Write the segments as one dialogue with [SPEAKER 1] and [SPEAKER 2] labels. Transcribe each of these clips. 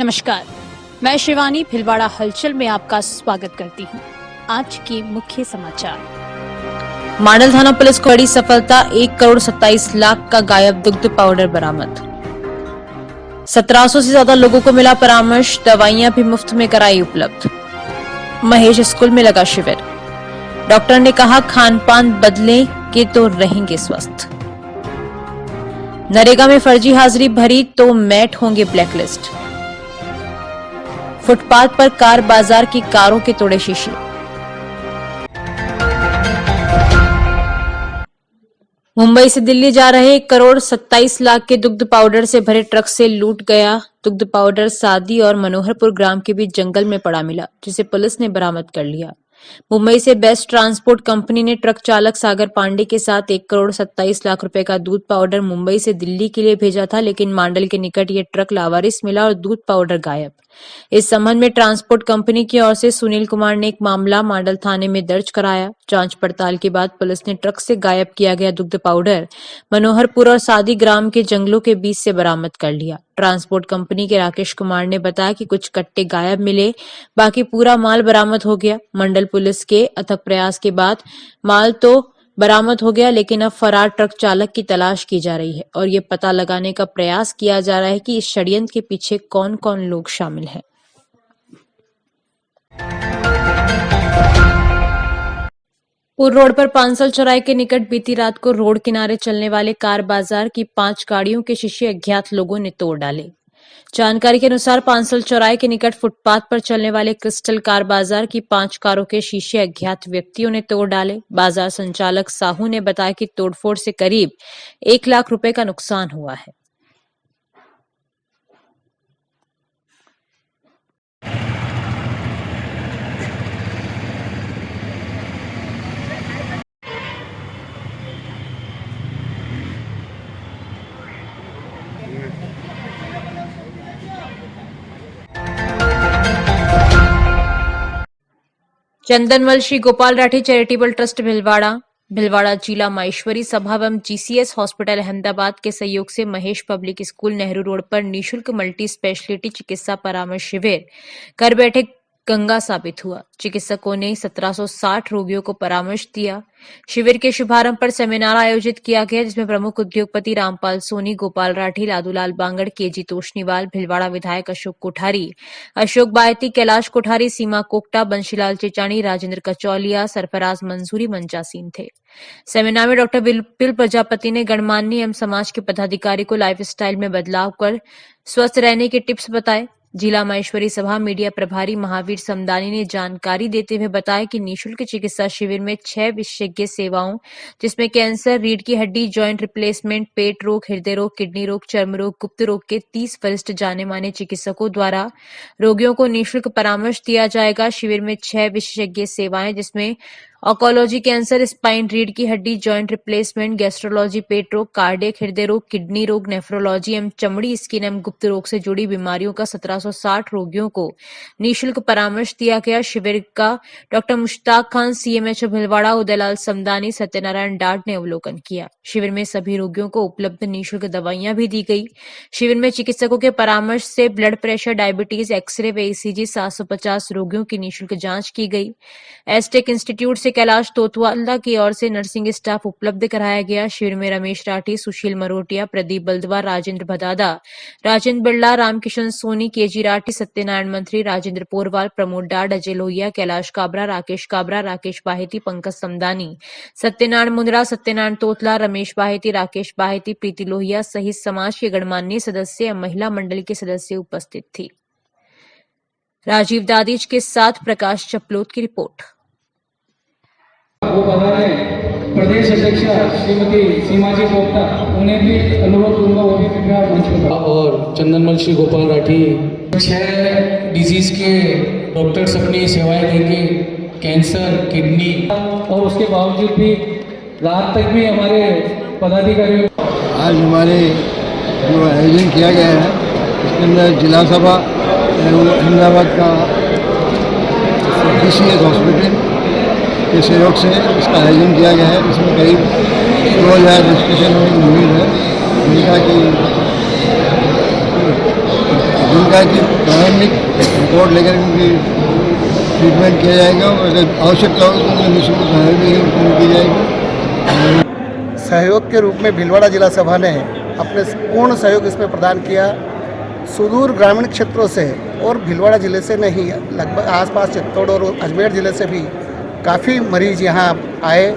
[SPEAKER 1] नमस्कार, मैं शिवानी भिलवाड़ा हलचल में आपका स्वागत करती हूँ। आज के मुख्य समाचार। मांडल थाना पुलिस को बड़ी सफलता, 1,27,00,000 का गायब दुग्ध पाउडर बरामद। 1700 से ज्यादा लोगों को मिला परामर्श, दवाइयां भी मुफ्त में कराई उपलब्ध। महेश स्कूल में लगा शिविर, डॉक्टर ने कहा खान पान बदलेंगे तो रहेंगे स्वस्थ। नरेगा में फर्जी हाजिरी भरी तो मैट होंगे ब्लैकलिस्ट। फुटपाथ पर कार बाजार की कारों के तोड़े शीशे। मुंबई से दिल्ली जा रहे 1,27,00,000 के दुग्ध पाउडर से भरे ट्रक से लूट गया दुग्ध पाउडर सादी और मनोहरपुर ग्राम के बीच जंगल में पड़ा मिला, जिसे पुलिस ने बरामद कर लिया। मुंबई से बेस्ट ट्रांसपोर्ट कंपनी ने ट्रक चालक सागर पांडे के साथ 1,27,00,000 रुपए का दूध पाउडर मुंबई से दिल्ली के लिए भेजा था, लेकिन मांडल के निकट ये ट्रक लावारिस मिला और दूध पाउडर गायब। इस संबंध में ट्रांसपोर्ट कंपनी की ओर से सुनील कुमार ने एक मामला मांडल थाने में दर्ज कराया। जांच पड़ताल के बाद पुलिस ने ट्रक से गायब किया गया दुग्ध पाउडर मनोहरपुर और सादी ग्राम के जंगलों के बीच से बरामद कर लिया। ट्रांसपोर्ट कंपनी के राकेश कुमार ने बताया कि कुछ कट्टे गायब मिले, बाकी पूरा माल बरामद हो गया। मंडल पुलिस के अथक प्रयास के बाद माल तो बरामद हो गया, लेकिन अब फरार ट्रक चालक की तलाश की जा रही है और ये पता लगाने का प्रयास किया जा रहा है कि इस षड्यंत्र के पीछे कौन कौन लोग शामिल हैं। पुर रोड पर पांसल चौराहे के निकट बीती रात को रोड किनारे चलने वाले कार बाजार की 5 गाड़ियों के शीशे अज्ञात लोगों ने तोड़ डाले। जानकारी के अनुसार पांसल चौराहे के निकट फुटपाथ पर चलने वाले क्रिस्टल कार बाजार की 5 कारों के शीशे अज्ञात व्यक्तियों ने तोड़ डाले। बाजार संचालक साहू ने बताया कि तोड़फोड़ से करीब 1 लाख रुपए का नुकसान हुआ है। चंदनमल श्री गोपाल राठी चैरिटेबल ट्रस्ट भिलवाड़ा जिला माहेश्वरी सभा एवं जीसीएस हॉस्पिटल अहमदाबाद के सहयोग से Mahesh public school Nehru road पर निःशुल्क मल्टी स्पेशलिटी चिकित्सा परामर्श शिविर घर बैठे गंगा साबित हुआ। चिकित्सकों ने 1760 रोगियों को परामर्श दिया। शिविर के शुभारंभ पर सेमिनार आयोजित किया गया, जिसमें प्रमुख उद्योगपति रामपाल सोनी, गोपाल राठी, लादूलाल बांगड़, केजी तोशनीवाल, भिलवाड़ा विधायक अशोक कोठारी, अशोक बायती, कैलाश कोठारी, सीमा कोकटा, बंशीलाल चिचानी, राजेंद्र कचौलिया, सरफराज मंसूरी मंचासीन थे। सेमिनार में डॉक्टर विपिल प्रजापति ने गणमान्य एवं समाज के पदाधिकारी को लाइफ स्टाइल में बदलाव कर स्वस्थ रहने के टिप्स बताए। जिला माहेश्वरी सभा मीडिया प्रभारी महावीर समदानी ने जानकारी देते हुए बताया कि निःशुल्क चिकित्सा शिविर में 6 विशेषज्ञ सेवाओं, जिसमें कैंसर, रीढ़ की हड्डी, जॉइंट रिप्लेसमेंट, पेट रोग, हृदय रोग, किडनी रोग, चर्म रोग, गुप्त रोग के 30 वरिष्ठ जाने माने चिकित्सकों द्वारा रोगियों को निःशुल्क परामर्श दिया जाएगा। शिविर में 6 विशेषज्ञ सेवाएं, जिसमें ऑकोलॉजी, कैंसर, स्पाइन, रीढ़ की हड्डी, जॉइंट रिप्लेसमेंट, गैस्ट्रोलॉजी, पेट रोग, कार्डियक, हृदय रोग, किडनी रोग, नेफ्रोलॉजी एवं चमड़ी, स्किन एवं गुप्त रोग से जुड़ी बीमारियों का 1760 रोगियों को निःशुल्क परामर्श दिया गया। शिविर का doctor Mushtaq Khan, CMHO Bhilwara, Udaylal Samdani, Satyanarayan dot ने अवलोकन किया। शिविर में सभी रोगियों को उपलब्ध निःशुल्क दवाइयां भी दी गई। शिविर में चिकित्सकों के परामर्श से ब्लड प्रेशर, डायबिटीज, एक्सरे व ईसीजी 750 रोगियों की निःशुल्क जांच की गई। एस्टेक इंस्टीट्यूट से कैलाश तोतवाला की ओर से नर्सिंग स्टाफ उपलब्ध कराया गया। शिविर में रमेश राठी, सुशील मरोटिया, प्रदीप बल्दवा, राजेंद्र भदादा, राजेंद्र बिरला, रामकिशन सोनी, केजी राठी, सत्यनारायण मंत्री, राजेंद्र पोरवाल, प्रमोद डाड, अजय लोहिया, कैलाश काबरा, राकेश बाहेती, पंकज समदानी, सत्यनारायण मुंद्रा, सत्यनारायण तोतला, रमेश बाहेती, राकेश बाहेती, प्रीति लोहिया सहित समाज के गणमान्य सदस्य एवं महिला मंडल के सदस्य उपस्थित थी। राजीव दादीज के साथ प्रकाश चपलोत की रिपोर्ट।
[SPEAKER 2] वो बता रहे प्रदेश अध्यक्ष श्रीमती सीमाजी कोकटा, उन्हें भी अनुरोध करूंगा वो भी कृपया मंच पर। और चंदनमल श्री गोपाल राठी 6 डिजीज के डॉक्टर्स अपनी सेवाएं देंगे, कैंसर, किडनी, और उसके बावजूद भी रात तक भी हमारे पदाधिकारियों।
[SPEAKER 3] आज हमारे जो आयोजन किया गया है इसके अंदर जिला सभा अहमदाबाद का जीसीएस हॉस्पिटल के सहयोग से इसका आयोजन किया गया है। इसमें करीब 2000 रजिस्ट्रेशन होने की उम्मीद है, जिनका कि जिनका कि प्रारंभिक रिपोर्ट लेकर उनकी ट्रीटमेंट किया जाएगा और अगर आवश्यकता हो तो उन्हें निःशुल्क सहायता भी की जाएगी।
[SPEAKER 4] सहयोग के रूप में भीलवाड़ा जिला सभा ने अपने पूर्ण सहयोग इसमें प्रदान किया। सुदूर ग्रामीण क्षेत्रों से और भीलवाड़ा जिले से नहीं, लगभग आसपास चित्तौड़ और अजमेर ज़िले से भी काफ़ी मरीज यहाँ आए।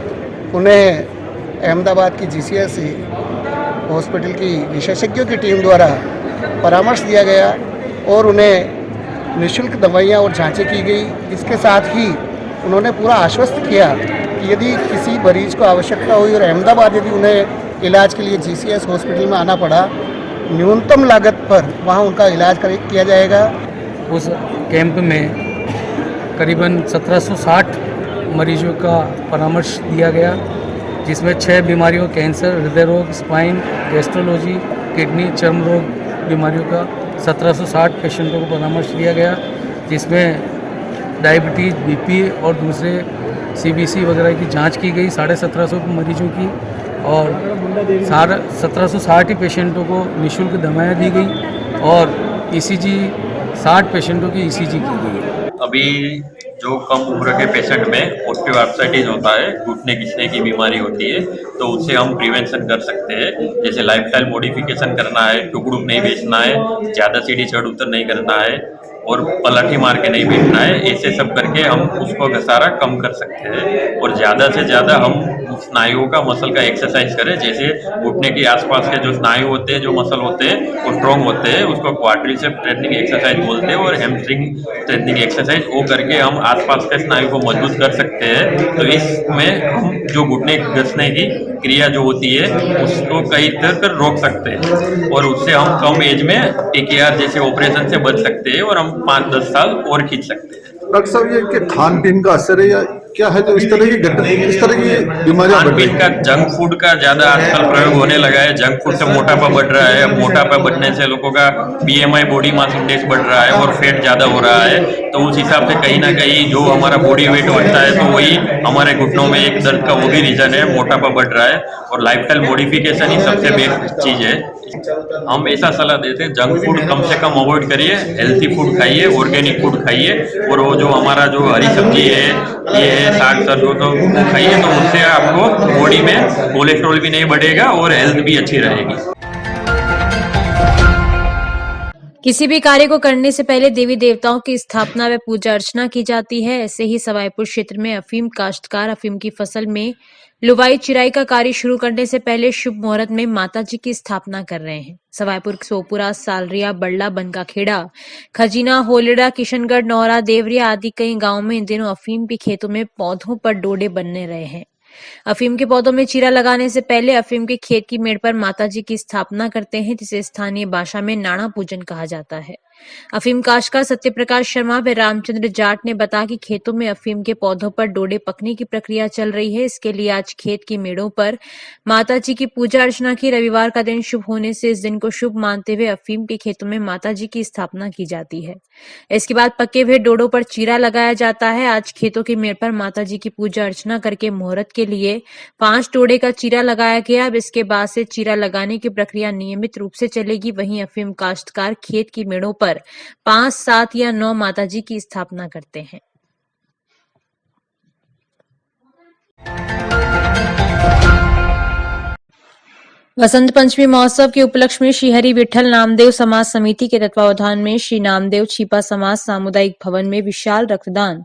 [SPEAKER 4] उन्हें अहमदाबाद की GCS हॉस्पिटल की विशेषज्ञों की टीम द्वारा परामर्श दिया गया और उन्हें निःशुल्क दवाइयाँ और जांचें की गई। इसके साथ ही उन्होंने पूरा आश्वस्त किया कि यदि किसी मरीज को आवश्यकता हुई और अहमदाबाद यदि उन्हें इलाज के लिए GCS हॉस्पिटल में आना पड़ा, न्यूनतम लागत पर वहाँ उनका इलाज किया जाएगा।
[SPEAKER 2] उस कैंप में करीबन 1760 मरीजों का परामर्श दिया गया, जिसमें 6 बीमारियों कैंसर, हृदय रोग, स्पाइन, गैस्ट्रोलॉजी, किडनी, चर्म रोग बीमारियों का 1760 पेशेंटों को परामर्श दिया गया, जिसमें डायबिटीज़, BP और दूसरे CBC वगैरह की जांच की गई 1750 मरीजों की, और 1760 ही पेशेंटों को निःशुल्क दवाएं दी गई और ECG 60 पेशेंटों की ECG की गई।
[SPEAKER 5] अभी जो कम उम्र के पेशेंट में ऑस्टियोआर्थराइटिस होता है, घुटने घिसने की बीमारी होती है, तो उससे हम प्रिवेंशन कर सकते हैं। जैसे लाइफस्टाइल मॉडिफिकेशन करना है, टुकड़ुक नहीं बेचना है, ज़्यादा सीढ़ी चढ़ उतर नहीं करना है और पलाठी मार के नहीं बैठना है। ऐसे सब करके हम उसको घसारा कम कर सकते हैं और ज़्यादा से ज़्यादा हम स्नायुओं का, मसल का एक्सरसाइज करें। जैसे घुटने के आसपास के जो स्नायु होते हैं, जो मसल होते हैं, वो स्ट्रॉन्ग होते हैं, उसको क्वाड्रिसेप्स स्ट्रेटनिंग एक्सरसाइज बोलते हैं और हैमस्ट्रिंग स्ट्रेटनिंग एक्सरसाइज, वो करके हम आसपास के स्नायु को मजबूत कर सकते हैं। तो इसमें हम जो घुटने घसने की क्रिया जो होती है उसको कई तरह कर रोक सकते हैं और उससे हम कम एज में TKR जैसे ऑपरेशन से बच सकते हैं और हम 5-10 साल और खींच सकते हैं।
[SPEAKER 6] डॉक्टर साहब, ये कि खान पीन का असर है या क्या है जो इस तरह की बीमारियां बढ़ रही
[SPEAKER 5] खान पीन का, जंक फूड का ज़्यादा आजकल प्रयोग होने लगा है। जंक फूड से मोटापा बढ़ रहा है। अब मोटापा बढ़ने से लोगों का BMI, बॉडी मास इंडेक्स बढ़ रहा है और फैट ज़्यादा हो रहा है। तो उस हिसाब से कहीं ना कहीं जो हमारा बॉडी वेट बढ़ता है, तो वही हमारे घुटनों में एक दर्द का वो भी रीज़न है, मोटापा बढ़ रहा है। और लाइफस्टाइल मॉडिफिकेशन ही सबसे बेस्ट चीज़ है। हम ऐसा सलाह देते हैं, जंक फूड कम से कम अवॉइड करिए, हेल्थी फूड खाइए, ऑर्गेनिक फूड खाइए और वो जो हमारा जो हरी सब्जी है, ये साग सरसों तो वो खाइए, तो उससे आपको बॉडी में कोलेस्ट्रॉल भी नहीं बढ़ेगा और हेल्थ भी अच्छी रहेगी।
[SPEAKER 1] किसी भी कार्य को करने से पहले देवी देवताओं की स्थापना व पूजा अर्चना की जाती है। ऐसे ही सवाईपुर क्षेत्र में अफीम काश्तकार अफीम की फसल में लुवाई चिराई का कार्य शुरू करने से पहले शुभ मुहूर्त में माता जी की स्थापना कर रहे हैं। सवाईपुर, सोपुरा, सालरिया, बड़ला, बनकाखेड़ा, खजीना, होलेड़ा, किशनगढ़, नौरा, देवरिया आदि कई गांवों में इन दिनों अफीम के खेतों में पौधों पर डोडे बनने रहे हैं। अफीम के पौधों में चीरा लगाने से पहले अफीम के खेत की मेड़ पर माता जी की स्थापना करते हैं, जिसे स्थानीय भाषा में नाणा पूजन कहा जाता है। अफीम काश्तकार सत्यप्रकाश शर्मा व रामचंद्र जाट ने बताया कि खेतों में अफीम के पौधों पर डोडे पकने की प्रक्रिया चल रही है। इसके लिए आज खेत की मेड़ों पर माता जी की पूजा अर्चना की। रविवार का दिन शुभ होने से इस दिन को शुभ मानते हुए अफीम के खेतों में माता जी की स्थापना की जाती है। इसके बाद पके हुए डोडों पर चीरा लगाया जाता है। आज खेतों की मेड़ पर माता जी की पूजा अर्चना करके मुहूर्त के लिए 5 डोडे का चीरा लगाया गया। अब इसके बाद से चीरा लगाने की प्रक्रिया नियमित रूप से चलेगी। वहीं अफीम काश्तकार खेत की मेड़ों पर 5, 7 या 9 माता जी की स्थापना करते हैं। वसंत पंचमी महोत्सव के उपलक्ष्य में श्री हरि विठल नामदेव समाज समिति के तत्वावधान में श्री नामदेव छिपा समाज सामुदायिक भवन में विशाल रक्तदान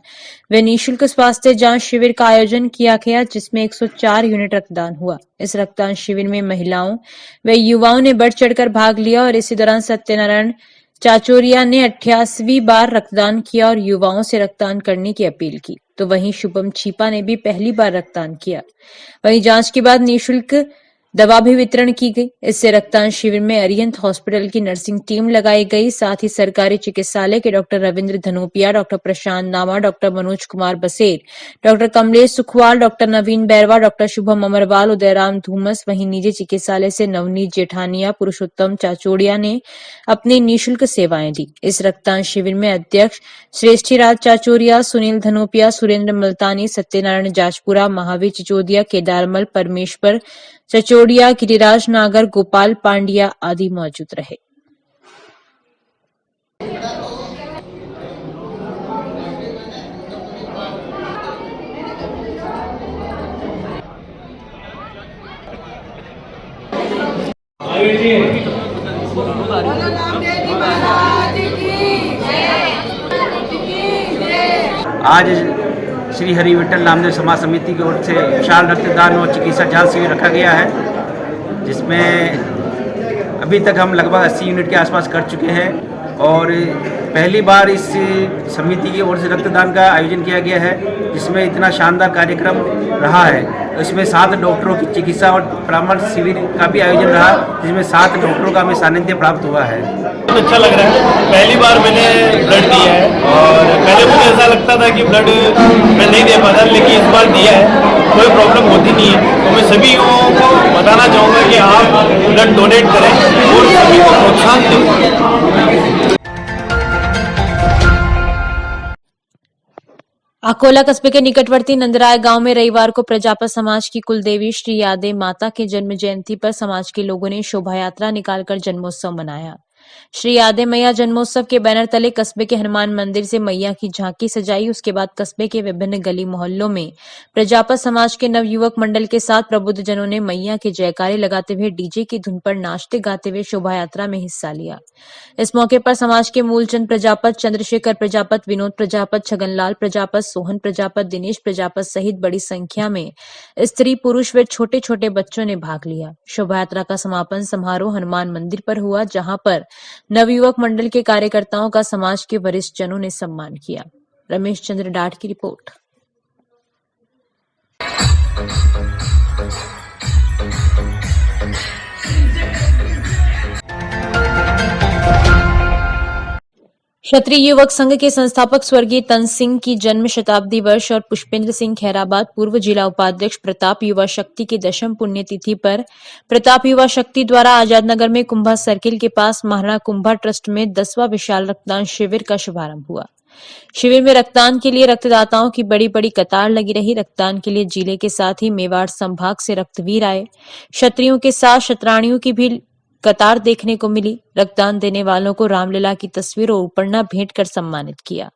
[SPEAKER 1] व निःशुल्क स्वास्थ्य जांच शिविर का आयोजन किया गया, जिसमें 104 यूनिट रक्तदान हुआ। इस रक्तदान शिविर में महिलाओं व युवाओं ने बढ़ चढ़कर भाग लिया और इसी दौरान सत्यनारायण चाचोरिया ने 88वीं बार रक्तदान किया और युवाओं से रक्तदान करने की अपील की। तो वहीं शुभम छिपा ने भी पहली बार रक्तदान किया। वहीं जांच के बाद निःशुल्क दवा भी वितरण की गई। इससे रक्तदान शिविर में अरिहंत हॉस्पिटल की नर्सिंग टीम लगाई गई। साथ ही सरकारी चिकित्सालय के डॉक्टर रविंद्र धनोपिया, डॉक्टर प्रशांत नामा, डॉक्टर मनोज कुमार बसेर, डॉक्टर कमलेश सुखवाल, डॉक्टर नवीन बैरवा, डॉक्टर शुभम अमरवाल, उदयराम धूमस, वहीं निजी चिकित्सालय से नवनीत जेठानिया, पुरुषोत्तम चाचोड़िया ने अपनी निःशुल्क सेवाएं दी। इस रक्तदान शिविर में अध्यक्ष श्रेष्ठीराज चाचोरिया, सुनील धनोपिया, सुरेंद्र मल्तानी, सत्यनारायण जाजपुरा, महावीर चिचोदिया, केदारमल, परमेश्वर चचोड़िया, गिरिराज नागर, गोपाल पांड्या आदि मौजूद रहे।
[SPEAKER 7] आज श्री हरि विठल नामदेव समाज समिति की ओर से विशाल रक्तदान और चिकित्सा जांच शिविर रखा गया है, जिसमें अभी तक हम लगभग 80 यूनिट के आसपास कर चुके हैं और पहली बार इस समिति की ओर से रक्तदान का आयोजन किया गया है, जिसमें इतना शानदार कार्यक्रम रहा है। इसमें 7 डॉक्टरों की चिकित्सा और परामर्श शिविर का भी आयोजन रहा, जिसमें 7 डॉक्टरों का हमें सानिध्य प्राप्त हुआ है।
[SPEAKER 8] बहुत अच्छा लग रहा है। पहली बार मैंने ब्लड दिया है और पहले मुझे ऐसा लगता था कि ब्लड मैं नहीं दे पाता, लेकिन इस बार दिया है, कोई प्रॉब्लम होती नहीं है। तो मैं सभी को बताना चाहूँगा कि आप ब्लड डोनेट करें और सभी को प्रोत्साहन दें।
[SPEAKER 1] अकोला कस्बे के निकटवर्ती नंदराय गांव में रविवार को प्रजापत समाज की कुलदेवी श्री यादे माता के जन्म जयंती पर समाज के लोगों ने शोभा यात्रा निकालकर जन्मोत्सव मनाया। श्री यादे मैया जन्मोत्सव के बैनर तले कस्बे के हनुमान मंदिर से मैया की झांकी सजाई। उसके बाद कस्बे के विभिन्न गली मोहल्लों में प्रजापत समाज के नवयुवक मंडल के साथ प्रबुद्ध जनों ने मैया के जयकारे लगाते हुए डीजे की धुन पर नाचते गाते हुए शोभा यात्रा में हिस्सा लिया। इस मौके पर समाज के मूलचंद प्रजापत, चंद्रशेखर प्रजापत, विनोद प्रजापत, छगनलाल प्रजापत, सोहन प्रजापत, दिनेश प्रजापत सहित बड़ी संख्या में स्त्री पुरुष व छोटे छोटे बच्चों ने भाग लिया। शोभा यात्रा का समापन समारोह हनुमान मंदिर पर हुआ, जहां पर नवयुवक मंडल के कार्यकर्ताओं का समाज के वरिष्ठ जनों ने सम्मान किया। रमेश चंद्र डाट की रिपोर्ट। क्षत्रिय युवक संघ के संस्थापक स्वर्गीय तन सिंह की जन्म शताब्दी वर्ष और पुष्पेंद्र सिंह खैराबाद पूर्व जिला उपाध्यक्ष प्रताप युवा शक्ति की 10वीं पुण्यतिथि पर प्रताप युवा शक्ति द्वारा आजाद नगर में कुंभा सर्किल के पास महाराणा कुंभा ट्रस्ट में 10वां विशाल रक्तदान शिविर का शुभारंभ हुआ। शिविर में रक्तदान के लिए रक्तदाताओं की बड़ी बड़ी कतार लगी रही। रक्तदान के लिए जिले के साथ ही मेवाड़ संभाग से रक्तवीर आए। क्षत्रियों के साथ शतराणियों की भी कतार देखने को मिली। रक्तदान देने वालों को रामलीला की तस्वीर और उपरना भेंट कर सम्मानित किया।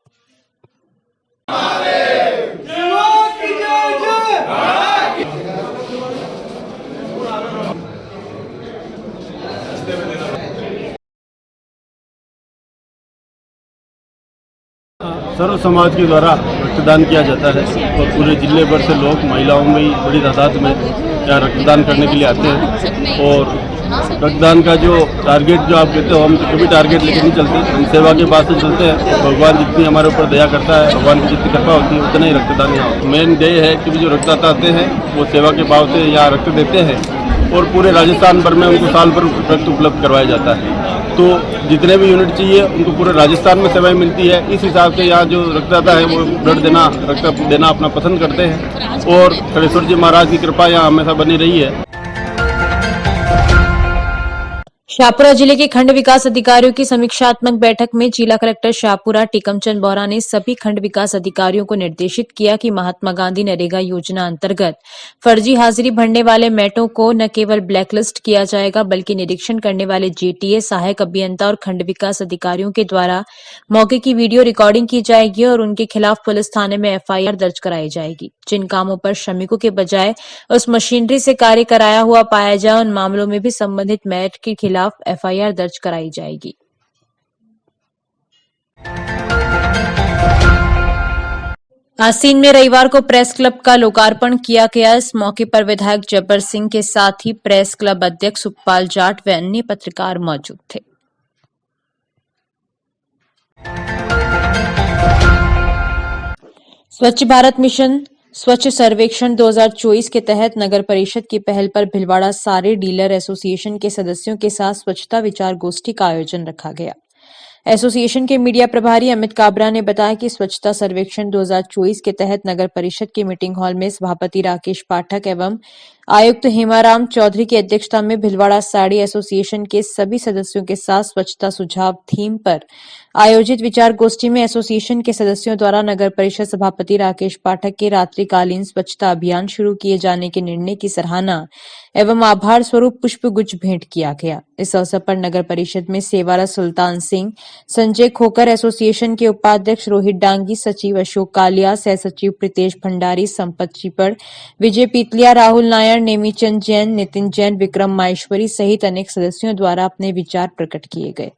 [SPEAKER 8] सर्व समाज के द्वारा रक्तदान किया जाता है और पूरे जिले भर से लोग, महिलाओं में बड़ी तादाद में यहाँ रक्तदान करने के लिए आते हैं। और रक्तदान का जो टारगेट जो आप कहते हो, हम कभी टारगेट लेके नहीं चलते, हम सेवा के बाद से चलते हैं। और भगवान जितनी हमारे ऊपर दया करता है, भगवान की जितनी कृपा होती है, उतना ही रक्तदान यहाँ। मेन ध्येय है कि जो रक्तदाता आते हैं वो सेवा के भाव से यहाँ रक्त देते हैं और पूरे राजस्थान भर में उनको साल भर रक्त उपलब्ध करवाया जाता है। तो जितने भी यूनिट चाहिए उनको पूरे राजस्थान में सेवाएं मिलती है। इस हिसाब से यहाँ जो रक्तदाता है वो ब्लड देना, रक्त देना अपना पसंद करते हैं और खड़ेश्वर जी महाराज की कृपा यहाँ हमेशा बनी रही है।
[SPEAKER 1] शाहपुरा जिले के खंड विकास अधिकारियों की समीक्षात्मक बैठक में जिला कलेक्टर शाहपुरा टीकमचंद बोरा ने सभी खंड विकास अधिकारियों को निर्देशित किया कि महात्मा गांधी नरेगा योजना अंतर्गत फर्जी हाजिरी भरने वाले मेटों को न केवल ब्लैकलिस्ट किया जाएगा, बल्कि निरीक्षण करने वाले जेटीए, सहायक अभियंता और खंड विकास अधिकारियों के द्वारा मौके की वीडियो रिकॉर्डिंग की जाएगी और उनके खिलाफ पुलिस थाने में एफआईआर दर्ज कराई जाएगी। जिन कामों पर श्रमिकों के बजाय उस मशीनरी से कार्य कराया हुआ पाया जाए, उन मामलों में भी संबंधित मेट के खिलाफ एफआईआर दर्ज कराई जाएगी। आसीन में रविवार को प्रेस क्लब का लोकार्पण किया गया। इस मौके पर विधायक जब्बर सिंह के साथ ही प्रेस क्लब अध्यक्ष सुखपाल जाट व अन्य पत्रकार मौजूद थे। स्वच्छ भारत मिशन स्वच्छ सर्वेक्षण 2024 के तहत नगर परिषद की पहल पर भिलवाड़ा सारे डीलर एसोसिएशन के सदस्यों के साथ स्वच्छता विचार गोष्ठी का आयोजन रखा गया। एसोसिएशन के मीडिया प्रभारी अमित काबरा ने बताया कि स्वच्छता सर्वेक्षण 2024 के तहत नगर परिषद के मीटिंग हॉल में सभापति राकेश पाठक एवं आयुक्त हेमाराम चौधरी की अध्यक्षता में भिलवाड़ा साड़ी एसोसिएशन के सभी सदस्यों के साथ स्वच्छता सुझाव थीम पर आयोजित विचार गोष्ठी में एसोसिएशन के सदस्यों द्वारा नगर परिषद सभापति राकेश पाठक के रात्रिकालीन स्वच्छता अभियान शुरू किए जाने के निर्णय की सराहना एवं आभार स्वरूप पुष्प गुच्छ भेंट किया गया। इस अवसर पर नगर परिषद में सेवारा सुल्तान सिंह, संजय खोकर, एसोसिएशन के उपाध्यक्ष रोहित डांगी, सचिव अशोक कालिया, सह सचिव प्रीतेश भंडारी, संपत चिपड़, विजय पीतलिया, राहुल नायर, नेमीचंद जैन, नितिन जैन, विक्रम माहेश्वरी सहित अनेक सदस्यों द्वारा अपने विचार प्रकट किए गए।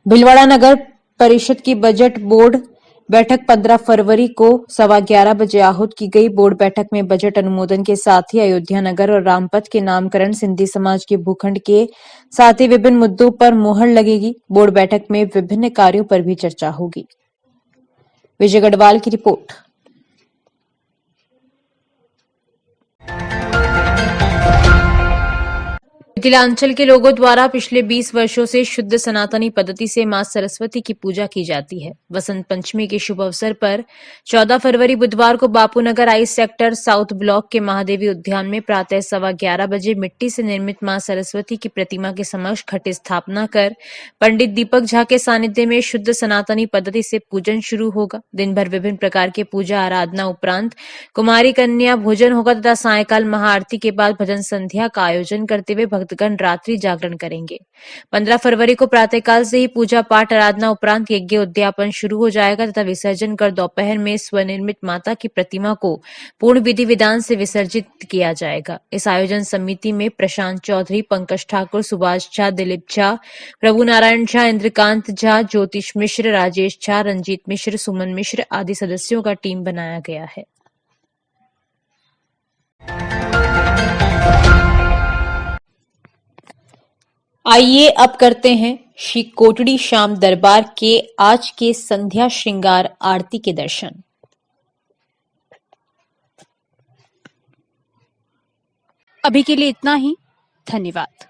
[SPEAKER 1] भीलवाड़ा नगर परिषद की बजट बोर्ड बैठक 15 फरवरी को 11:15 बजे आहूत की गई। बोर्ड बैठक में बजट अनुमोदन के साथ ही अयोध्या नगर और रामपथ के नामकरण, सिंधी समाज के भूखंड के साथ ही विभिन्न मुद्दों पर मोहर लगेगी। बोर्ड बैठक में विभिन्न कार्यों पर भी चर्चा होगी। विजय गढ़वाल की रिपोर्ट। मिथिलांचल के लोगों द्वारा पिछले 20 वर्षों से शुद्ध सनातनी पद्धति से मां सरस्वती की पूजा की जाती है। वसंत पंचमी के शुभ अवसर पर 14 फरवरी बुधवार को बापू नगर आई सेक्टर साउथ ब्लॉक के महादेवी उद्यान में प्रातः 11:15 बजे मिट्टी से निर्मित मां सरस्वती की प्रतिमा के समक्ष घट स्थापना कर पंडित दीपक झा के सानिध्य में शुद्ध सनातनी पद्धति से पूजन शुरू होगा। दिन भर विभिन्न प्रकार के पूजा आराधना उपरांत कुमारी कन्या भोजन होगा तथा सायकाल महाआरती के बाद भजन संध्या का आयोजन करते हुए भक्तगण रात्रि जागरण करेंगे। 15 फरवरी को प्रातःकाल से ही पूजा पाठ आराधना उपरांत यज्ञ उद्यापन शुरू हो जाएगा तथा विसर्जन कर दोपहर में स्वनिर्मित माता की प्रतिमा को पूर्ण विधि विधान से विसर्जित किया जाएगा। इस आयोजन समिति में प्रशांत चौधरी, पंकज ठाकुर, सुभाष झा, दिलीप झा, प्रभु नारायण झा, इंद्रकांत झा, ज्योतिष मिश्र, राजेश झा, रंजीत मिश्र, सुमन मिश्र आदि सदस्यों का टीम बनाया गया है। आइए अब करते हैं श्री कोटड़ी श्याम दरबार के आज के संध्या श्रृंगार आरती के दर्शन।
[SPEAKER 9] अभी के लिए इतना ही। धन्यवाद।